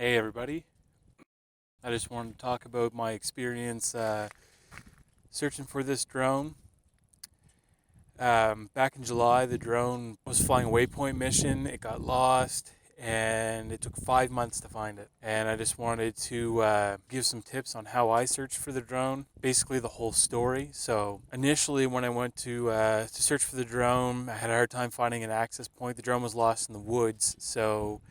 Hey everybody, I just wanted to talk about my experience searching for this drone. Back in July, the drone was flying a waypoint mission. It got lost and it took 5 months to find it. And I just wanted to give some tips on how I searched for the drone, basically the whole story. So initially when I went to search for the drone, I had a hard time finding an access point. The drone was lost in the woods, so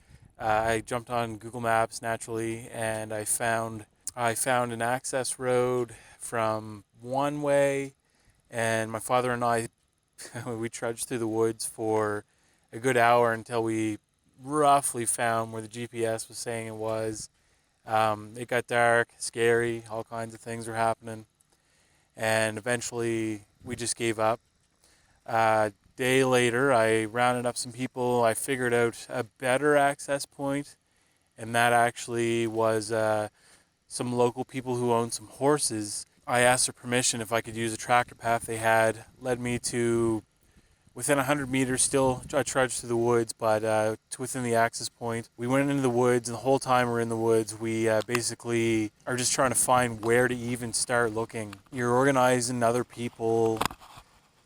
I jumped on Google Maps naturally, and I found an access road from one way, and my father and I we trudged through the woods for a good hour until we roughly found where the GPS was saying it was. It got dark, scary, all kinds of things were happening, and eventually we just gave up. Day later, I rounded up some people. I figured out a better access point, and that actually was some local people who owned some horses. I asked their permission if I could use a tractor path they had. Led me to within 100 meters. Still, I trudged through the woods, but to within the access point. We went into the woods, and the whole time we're in the woods, we basically are just trying to find where to even start looking. You're organizing other people.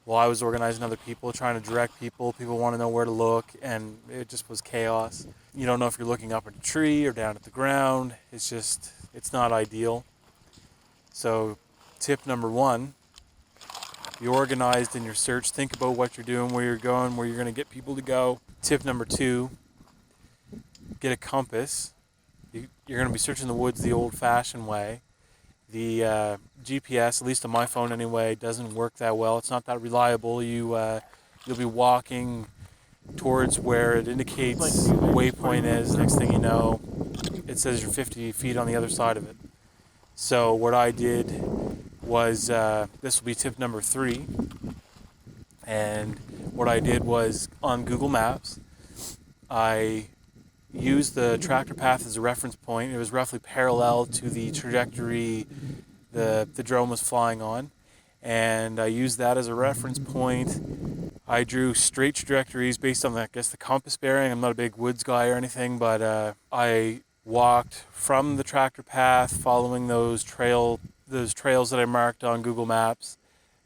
Well, I was organizing other people, trying to direct people. People want to know where to look, and it just was chaos. You don't know if you're looking up at a tree or down at the ground. It's not ideal. So, tip number one, be organized in your search. Think about what you're doing, where you're going, where you're going to get people to go. Tip number two, get a compass. You're going to be searching the woods the old-fashioned way. The GPS, at least on my phone anyway, doesn't work that well. It's not that reliable. You'll be walking towards where it indicates a waypoint is. Next thing you know, it says you're 50 feet on the other side of it. So what I did was, this will be tip number three, and what I did was on Google Maps, I used the tractor path as a reference point. It was roughly parallel to the trajectory the drone was flying on, and I used that as a reference point. I drew straight trajectories based on, I guess, the compass bearing. I'm not a big woods guy or anything, but I walked from the tractor path, following those trails that I marked on Google Maps,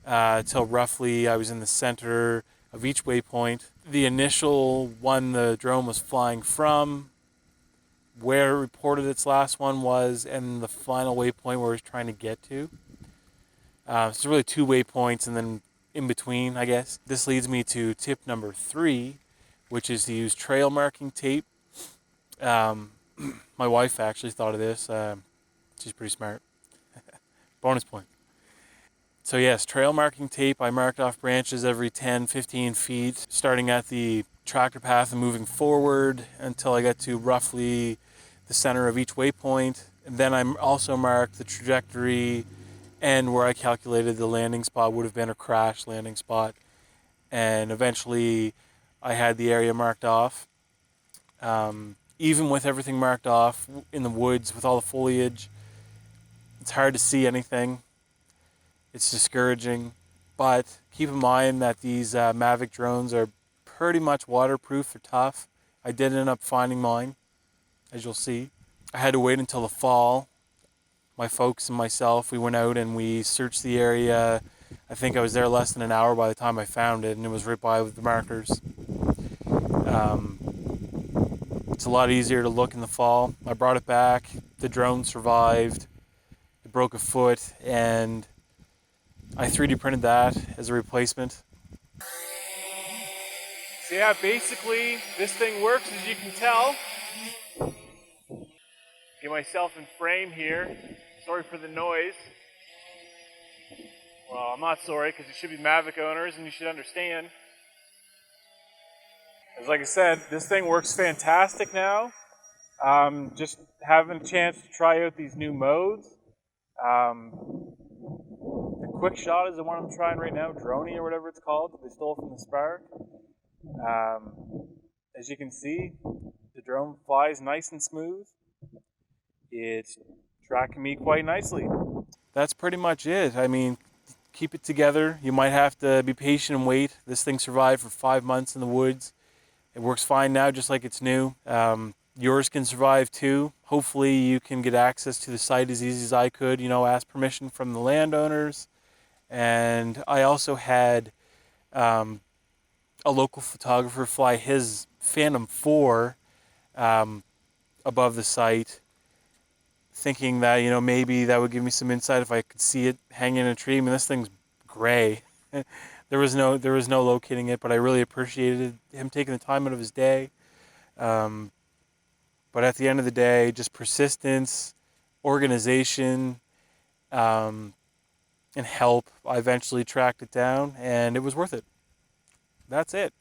till roughly I was in the center of each waypoint. The initial one the drone was flying from, where it reported its last one was, and the final waypoint where it was trying to get to. So it's really two waypoints and then in between, I guess. This leads me to tip number three, which is to use trail marking tape. My wife actually thought of this. She's pretty smart. Bonus point. So yes, trail marking tape. I marked off branches every 10, 15 feet, starting at the tractor path and moving forward until I got to roughly the center of each waypoint. And then I also marked the trajectory and where I calculated the landing spot would have been a crash landing spot. And eventually I had the area marked off. Even with everything marked off in the woods with all the foliage, it's hard to see anything. It's discouraging, but keep in mind that these Mavic drones are pretty much waterproof. They're tough. I did end up finding mine, as you'll see. I had to wait until the fall. My folks and myself, we went out and we searched the area. I think I was there less than an hour by the time I found it, and it was right by with the markers. It's a lot easier to look in the fall. I brought it back. The drone survived. It broke a foot, and I 3D printed that as a replacement. So yeah, basically this thing works, as you can tell. Get myself in frame here. Sorry for the noise. Well, I'm not sorry, because you should be Mavic owners and you should understand. As like I said, this thing works fantastic now. Just having a chance to try out these new modes. The quick shot is the one I'm trying right now, Droney or whatever it's called, that they stole from the Spark. As you can see, the drone flies nice and smooth. It's tracking me quite nicely. That's pretty much it. I mean, keep it together. You might have to be patient and wait. This thing survived for 5 months in the woods. It works fine now, just like it's new. yours can survive too. Hopefully you can get access to the site as easy as I could, ask permission from the landowners. And I also had a local photographer fly his Phantom 4 above the site, thinking that, maybe that would give me some insight if I could see it hanging in a tree. I mean, this thing's gray. There was no locating it, but I really appreciated him taking the time out of his day. But at the end of the day, just persistence, organization, and help. I eventually tracked it down, and it was worth it. That's it.